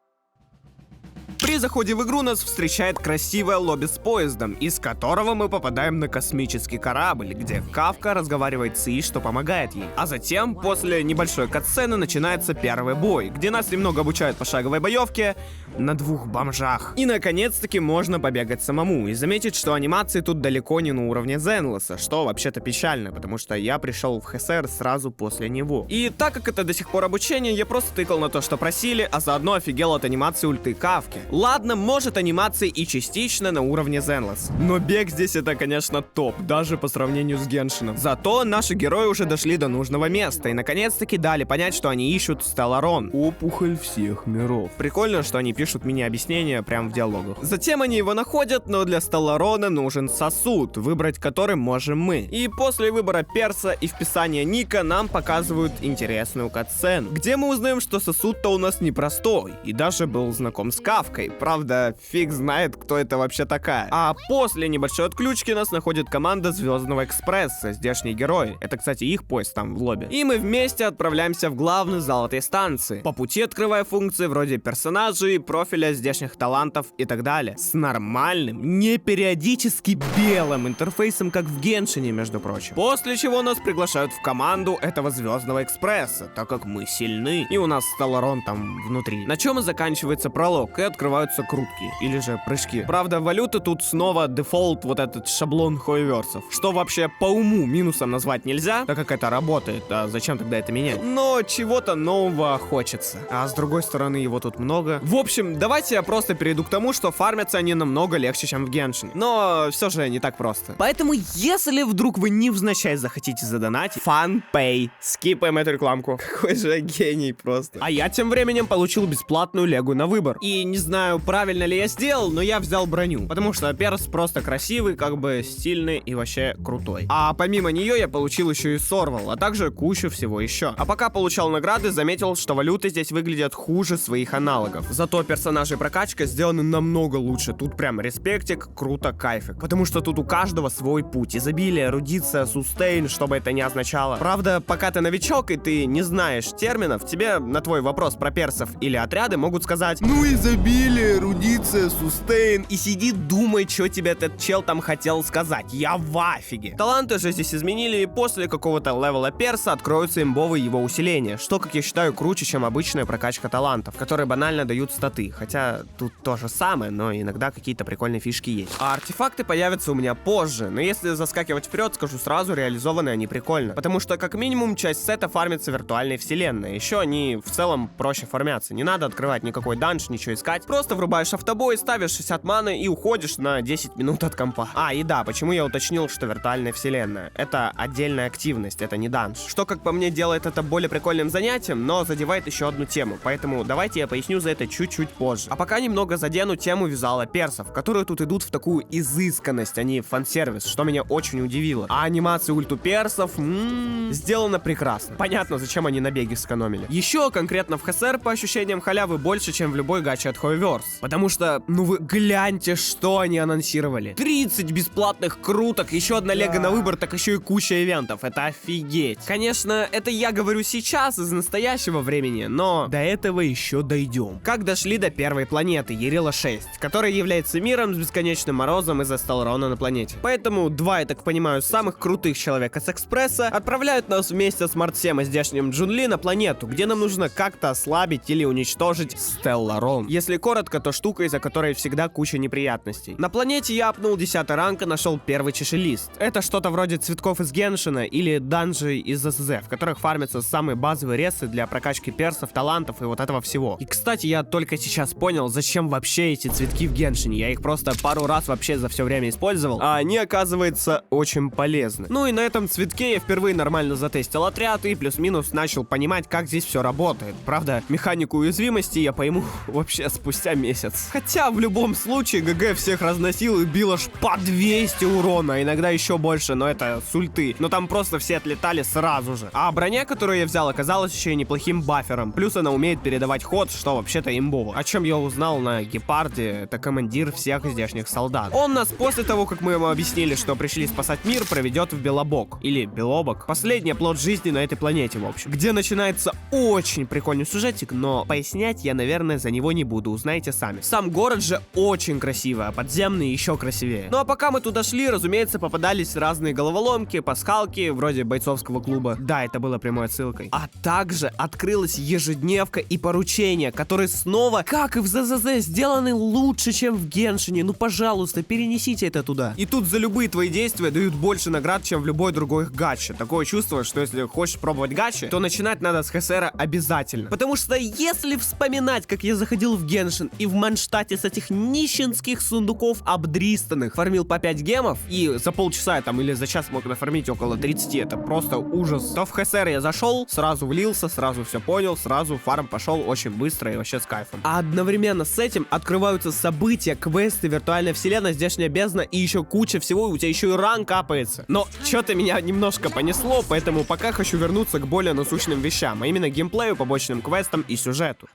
При заходе в игру нас встречает красивое лобби с поездом, из которого мы попадаем на космический корабль, где Кафка разговаривает с Ии, что помогает ей. А затем, после небольшой катсцены, начинается первый бой, где нас немного обучают пошаговой боевке на двух бомжах. И наконец-таки можно побегать самому и заметить, что анимации тут далеко не на уровне Зенлоса, что вообще-то печально, потому что я пришел в ХСР сразу после него. И так как это до сих пор обучение, я просто тыкал на то, что просили, а заодно офигел от анимации ульты Кафки. Ладно, может анимации и частично на уровне Zenless. Но бег здесь это, конечно, топ, даже по сравнению с Геншином. Зато наши герои уже дошли до нужного места и наконец-таки дали понять, что они ищут Stellarron. Опухоль всех миров. Прикольно, что они пишут мини-объяснения прямо в диалогах. Затем они его находят, но для Stellarron нужен сосуд, выбрать который можем мы. И после выбора перса и вписания ника нам показывают интересную катсцену, где мы узнаем, что сосуд-то у нас непростой, и даже был знаком с Кафкой. Правда, фиг знает, кто это вообще такая. А после небольшой отключки нас находит команда Звездного Экспресса, здешние герои. Это, кстати, их поезд там в лобби. И мы вместе отправляемся в главный зал этой станции, по пути открывая функции вроде персонажей, профиля здешних талантов и так далее. С нормальным, не периодически белым интерфейсом, как в Геншине, между прочим. После чего нас приглашают в команду этого Звездного Экспресса, так как мы сильны, и у нас Stellarron там внутри. На чем и заканчивается пролог, и открываются крутки, или же прыжки. Правда, валюты тут снова дефолт, вот этот шаблон хуеверсов, что вообще по уму минусом назвать нельзя, так как это работает, а зачем тогда это менять? Но чего-то нового хочется. А с другой стороны, его тут много. В общем, давайте я просто перейду к тому, что фармятся они намного легче, чем в Геншине. Но все же не так просто. Поэтому, если вдруг вы невзначай захотите задонатить, FunPay. Скипаем эту рекламку. Какой же гений просто. А я тем временем получил бесплатную легу на выбор. И не знаю, правильно ли я сделал, но я взял броню. Потому что перс просто красивый, как бы стильный и вообще крутой. А помимо нее я получил еще и сорвал, а также кучу всего еще. А пока получал награды, заметил, что валюты здесь выглядят хуже своих аналогов. Зато персонажи и прокачка сделаны намного лучше. Тут прям респектик, круто, кайфик. Потому что тут у каждого свой путь. Изобилие, эрудиция, сустейн, что бы это ни означало. Правда, пока ты новичок и ты не знаешь терминов, тебе на твой вопрос про персов или отряды могут сказать: ну, изобилие, эрудиция, сустейн. И сиди, думай, что тебе этот чел там хотел сказать. Я в афиге. Таланты же здесь изменили, и после какого-то левела перса откроются имбовые его усиления, что, как я считаю, круче, чем обычная прокачка талантов, которые банально дают статы. Хотя тут то же самое, но иногда какие-то прикольные фишки есть. А артефакты появятся у меня позже, но если заскакивать вперед, скажу сразу, реализованы они прикольно. Потому что, как минимум, часть сета фармится в виртуальной вселенной. Еще они в целом проще фармятся. Не надо открывать никакой данж, ничего искать. Просто врубаешь автобой, ставишь 60 маны и уходишь на 10 минут от компа. А, и да, почему я уточнил, что виртуальная вселенная? Это отдельная активность, это не данж. Что, как по мне, делает это более прикольным занятием, но задевает еще одну тему. Поэтому давайте я поясню за это чуть-чуть позже. А пока немного задену тему визуала персов, которые тут идут в такую изысканность, а не фан-сервис, что меня очень удивило. А анимация ульту персов, сделана прекрасно. Понятно, зачем они набеги сэкономили. Еще конкретно в ХСР по ощущениям халявы больше, чем в любой гаче от Hoyoverse. Потому что, ну вы гляньте, что они анонсировали. 30 бесплатных круток, еще одна лего на выбор, так еще и куча ивентов. Это офигеть. Конечно, это я говорю сейчас из настоящего времени, но до этого еще дойдем. Как дошли до первой планеты, Ярила 6, которая является миром с бесконечным морозом из-за Stellarron на планете. Поэтому два, я так понимаю, самых крутых человека с Экспресса отправляют нас вместе с Мартсем и здешним Джунли на планету, где нам нужно как-то ослабить или уничтожить Stellarron. Если коротко, то штука, из-за которой всегда куча неприятностей. На планете я апнул 10 ранг и нашел первый чешелист. Это что-то вроде цветков из Геншина или данжей из СЗ, в которых фармятся самые базовые ресы для прокачки персов, талантов и вот этого всего. И, кстати, я только сейчас понял, зачем вообще эти цветки в Геншине. Я их просто пару раз вообще за все время использовал, а они, оказывается, очень полезны. Ну и на этом цветке я впервые нормально затестил отряд и плюс-минус начал понимать, как здесь все работает. Правда, механику уязвимости я пойму вообще спустя месяц. Хотя в любом случае ГГ всех разносил и бил аж по 200 урона, а иногда еще больше, но это с ульты. Но там просто все отлетали сразу же. А броня, которую я взял, оказалась еще и неплохим бафером. Плюс она умеет передавать ход, что вообще-то имбово. О чем я узнал на Гепарде, это командир всех здешних солдат. Он нас после того, как мы ему объяснили, что пришли спасать мир, проведет в Белобок. Или Белобок. Последний плод жизни на этой планете, в общем. Где начинается очень прикольный сюжетик, но пояснять я, наверное, за него не буду, узнаете сами. Сам город же очень красивый, а подземный еще красивее. Ну а пока мы туда шли, разумеется, попадались разные головоломки, пасхалки, вроде бойцовского клуба. Да, это было прямой отсылкой. А также открылась ежедневка и поручения, которые снова, как и в ЗЗЗ, сделаны лучше, чем в Геншине. Ну, пожалуйста, перенесите это туда. И тут за любые твои действия дают больше наград, чем в любой другой гаче. Такое чувство, что если хочешь пробовать гачи, то начинать надо с ХСР обязательно. Потому что если вспоминать, как я заходил в Геншин Геншин и в Манштате с этих нищенских сундуков обдристанных фармил по 5 гемов, и за полчаса я там или за час мог нафармить около 30, это просто ужас. То в ХСР я зашел, сразу влился, сразу все понял, сразу фарм пошел очень быстро и вообще с кайфом. А одновременно с этим открываются события, квесты, виртуальная вселенная, здешняя бездна и еще куча всего, и у тебя еще и ранг капается. Но что-то меня немножко понесло, поэтому пока хочу вернуться к более насущным вещам, а именно геймплею, побочным квестам и сюжету.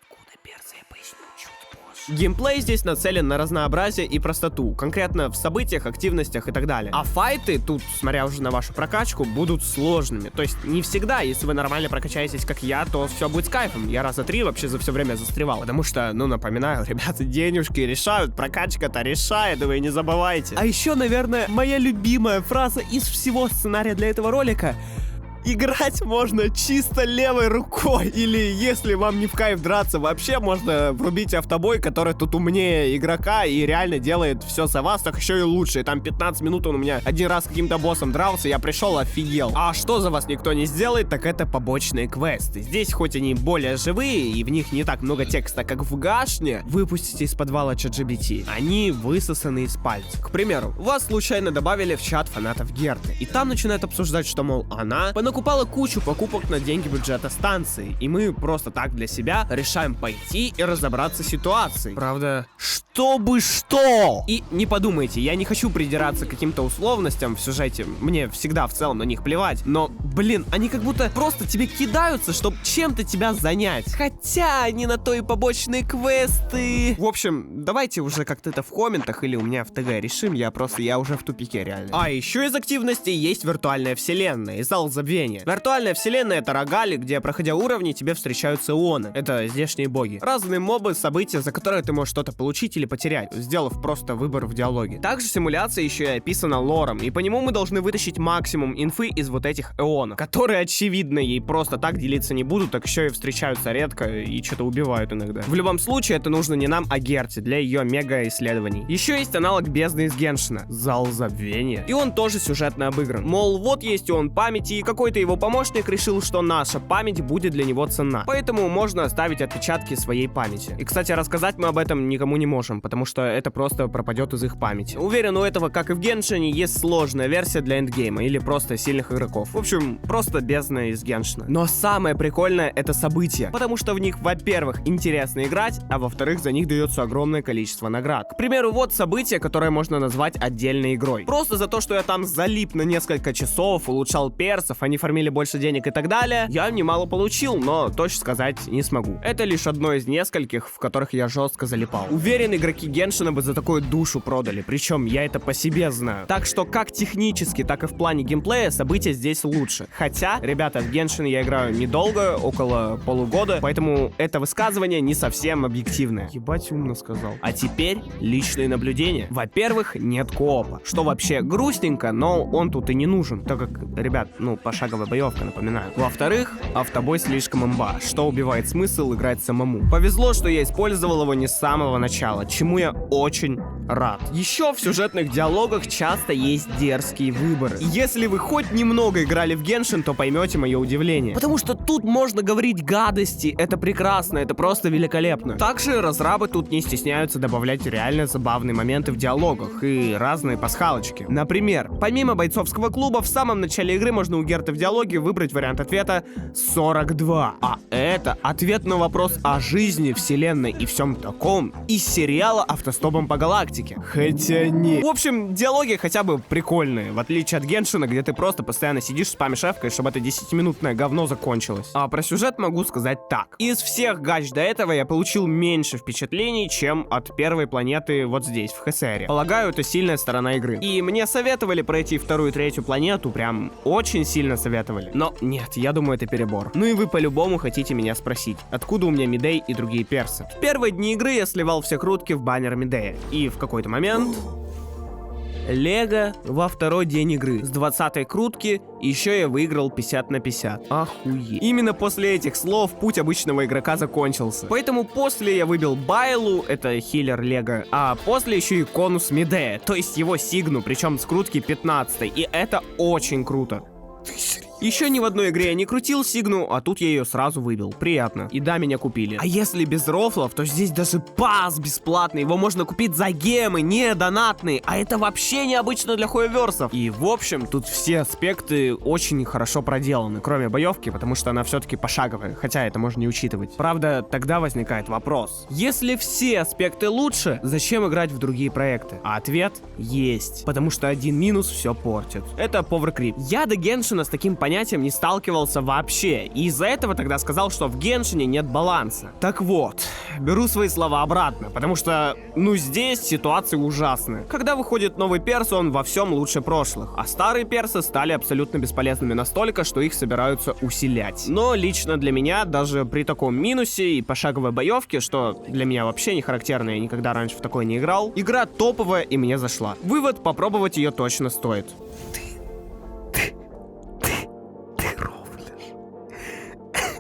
Геймплей здесь нацелен на разнообразие и простоту, конкретно в событиях, активностях и так далее. А файты тут, смотря уже на вашу прокачку, будут сложными. То есть не всегда, если вы нормально прокачаетесь, как я, то все будет с кайфом. Я раза 3 вообще за все время застревал. Потому что, ну, напоминаю, ребята, денежки решают, прокачка-то решает, вы не забывайте. А еще, наверное, моя любимая фраза из всего сценария для этого ролика. Играть можно чисто левой рукой. Или если вам не в кайф драться, вообще можно врубить автобой, который тут умнее игрока и реально делает все за вас, так еще и лучше. И там 15 минут он у меня один раз с каким-то боссом дрался, я пришел, офигел. А что за вас никто не сделает, так это побочные квесты. Здесь хоть они более живые и в них не так много текста, как в Гашне, выпустите из подвала ChatGPT. Они высосаны из пальца. К примеру, вас случайно добавили в чат фанатов Герты, и там начинают обсуждать, что, мол, она понакупала кучу покупок на деньги бюджета станции, и мы просто так для себя решаем пойти и разобраться с ситуацией. Правда, чтобы что? И не подумайте, я не хочу придираться к каким-то условностям в сюжете, мне всегда в целом на них плевать, но, блин, они как будто просто тебе кидаются, чтобы чем-то тебя занять. Хотя они на то и побочные квесты. В общем, давайте уже как-то это в комментах или у меня в ТГ решим, я уже в тупике реально. А еще из активностей есть виртуальная вселенная и зал забвения. Виртуальная вселенная — это рогали, где, проходя уровни, тебе встречаются ионы. Это здешние боги. Разные мобы, события, за которые ты можешь что-то получить или потерять, сделав просто выбор в диалоге. Также симуляция еще и описана лором, и по нему мы должны вытащить максимум инфы из вот этих ионов, которые, очевидно, ей просто так делиться не будут, так еще и встречаются редко и что-то убивают иногда. В любом случае, это нужно не нам, а Герте для ее мега-исследований. Еще есть аналог бездны из Геншина — зал забвения. И он тоже сюжетно обыгран. Мол, вот есть ион памяти, и какой-то его помощник решил, что наша память будет для него ценна. Поэтому можно оставить отпечатки своей памяти. И, кстати, рассказать мы об этом никому не можем, потому что это просто пропадет из их памяти. Уверен, у этого, как и в Геншине, есть сложная версия для эндгейма или просто сильных игроков. В общем, просто бездна из Геншина. Но самое прикольное — это события, потому что в них, во-первых, интересно играть, а во-вторых, за них дается огромное количество наград. К примеру, вот событие, которое можно назвать отдельной игрой. Просто за то, что я там залип на несколько часов, улучшал персов, они фармили больше денег и так далее, я немало получил, но точно сказать не смогу. Это лишь одно из нескольких, в которых я жестко залипал. Уверен, игроки Геншина бы за такую душу продали, причем я это по себе знаю. Так что как технически, так и в плане геймплея события здесь лучше. Хотя, ребята, в Геншин я играю недолго, около полугода, поэтому это высказывание не совсем объективное. Ебать, умно сказал. А теперь личные наблюдения. Во-первых, нет коопа, что вообще грустненько, но он тут и не нужен, так как, ребят, ну, пошаговая боевка, напоминаю. Во-вторых, автобой слишком имба, что убивает смысл играть самому. Повезло, что я использовал его не с самого начала, чему я очень рад. Еще в сюжетных диалогах часто есть дерзкие выборы. Если вы хоть немного играли в Геншин, то поймете мое удивление. Потому что тут можно говорить гадости, это прекрасно, это просто великолепно. Также разрабы тут не стесняются добавлять реально забавные моменты в диалогах и разные пасхалочки. Например, помимо бойцовского клуба, в самом начале игры можно у Герты в диалоге выбрать вариант ответа 42. А это ответ на вопрос о жизни, вселенной и всем таком из сериала «Автостопом по галактике». Хотя нет. В общем, диалоги хотя бы прикольные, в отличие от Геншина, где ты просто постоянно сидишь, спамишь эвкой, чтобы это 10-минутное говно закончилось. А про сюжет могу сказать так. Из всех гач до этого я получил меньше впечатлений, чем от первой планеты вот здесь, в ХСР. Полагаю, это сильная сторона игры. И мне советовали пройти вторую и третью планету, прям очень сильно советовали. Но нет, я думаю, это перебор. Ну и вы по-любому хотите меня спросить, откуда у меня Мидей и другие персы. В первые дни игры я сливал все крутки в баннер Мидея. И в какой-то момент... Лего во второй день игры. С 20-й крутки еще я выиграл 50 на 50. Охуеть. Именно после этих слов путь обычного игрока закончился. Поэтому после я выбил Байлу, это хиллер Лего, а после еще и конус Медея, то есть его Сигну, причем с крутки 15-й. И это очень круто. Ты серьезно? Еще ни в одной игре я не крутил Сигну, а тут я ее сразу выбил. Приятно. И да, меня купили. А если без рофлов, то здесь даже пас бесплатный. Его можно купить за гемы, не донатные. А это вообще необычно для хуеверсов. И в общем, тут все аспекты очень хорошо проделаны, кроме боевки, потому что она все-таки пошаговая. Хотя это можно не учитывать. Правда, тогда возникает вопрос. Если все аспекты лучше, зачем играть в другие проекты? А ответ есть. Потому что один минус все портит. Это Power Creep. Я до Геншина с таким понятием не сталкивался вообще. И из-за этого тогда сказал, что в Геншине нет баланса. Так вот, беру свои слова обратно, потому что, здесь ситуация ужасная. Когда выходит новый перс, он во всем лучше прошлых. А старые персы стали абсолютно бесполезными настолько, что их собираются усилять. Но лично для меня, даже при таком минусе и пошаговой боевке, что для меня вообще не характерно, я никогда раньше в такое не играл, игра топовая и мне зашла. Вывод, попробовать ее точно стоит.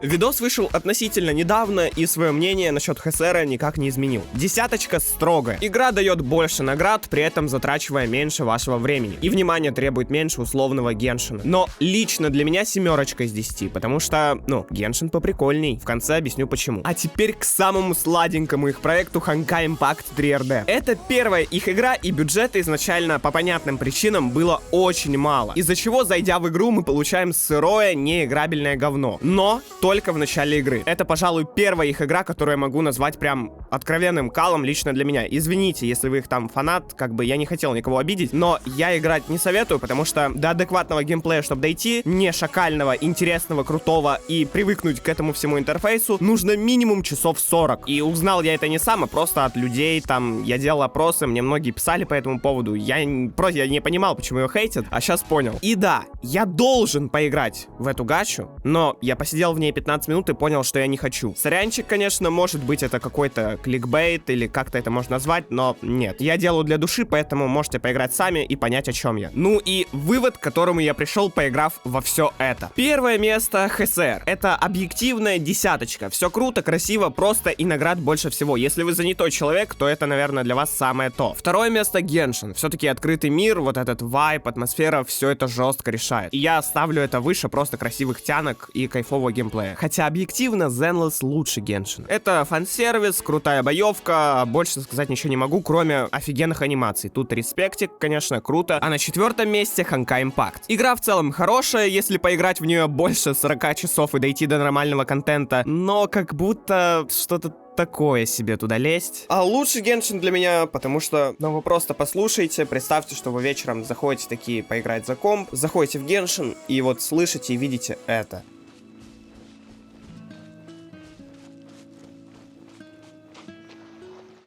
Видос вышел относительно недавно, и свое мнение насчет ХСР никак не изменил. 10 строго. Игра дает больше наград, при этом затрачивая меньше вашего времени. И внимание требует меньше условного Геншина. Но лично для меня 7 из 10, потому что, Геншин поприкольней. В конце объясню почему. А теперь к самому сладенькому их проекту Honkai Impact 3RD. Это первая их игра, и бюджета изначально по понятным причинам было очень мало. Из-за чего, зайдя в игру, мы получаем сырое, неиграбельное говно. Но только в начале игры. Это, пожалуй, первая их игра, которую я могу назвать прям откровенным калом лично для меня. Извините, если вы их там фанат, я не хотел никого обидеть, но я играть не советую, потому что до адекватного геймплея, чтобы дойти, не шакального, интересного, крутого и привыкнуть к этому всему интерфейсу, нужно минимум часов 40. И узнал я это не сам, а просто от людей, я делал опросы, мне многие писали по этому поводу, я не понимал, почему ее хейтят, а сейчас понял. И да, я должен поиграть в эту гачу, но я посидел в ней 15 минут и понял, что я не хочу. Сорянчик, конечно, может быть это какой-то кликбейт или как-то это можно назвать, но нет. Я делаю для души, поэтому можете поиграть сами и понять, о чем я. Ну и вывод, к которому я пришел, поиграв во все это. Первое место ХСР. Это объективная 10. Все круто, красиво, просто и наград больше всего. Если вы занятой человек, то это, наверное, для вас самое то. Второе место Геншин. Все-таки открытый мир, вот этот вайб, атмосфера, все это жестко решает. И я ставлю это выше просто красивых тянок и кайфового геймплея. Хотя объективно Zenless лучше Геншин. Это фан-сервис, крутая боевка, больше сказать ничего не могу, кроме офигенных анимаций. Тут респектик, конечно, круто. А на 4 месте Honkai Impact. Игра в целом хорошая, если поиграть в нее больше 40 часов и дойти до нормального контента, но как будто что-то такое себе туда лезть. А лучше Геншин для меня, потому что, вы просто послушайте, представьте, что вы вечером заходите такие поиграть за комп, заходите в Геншин и вот слышите и видите это.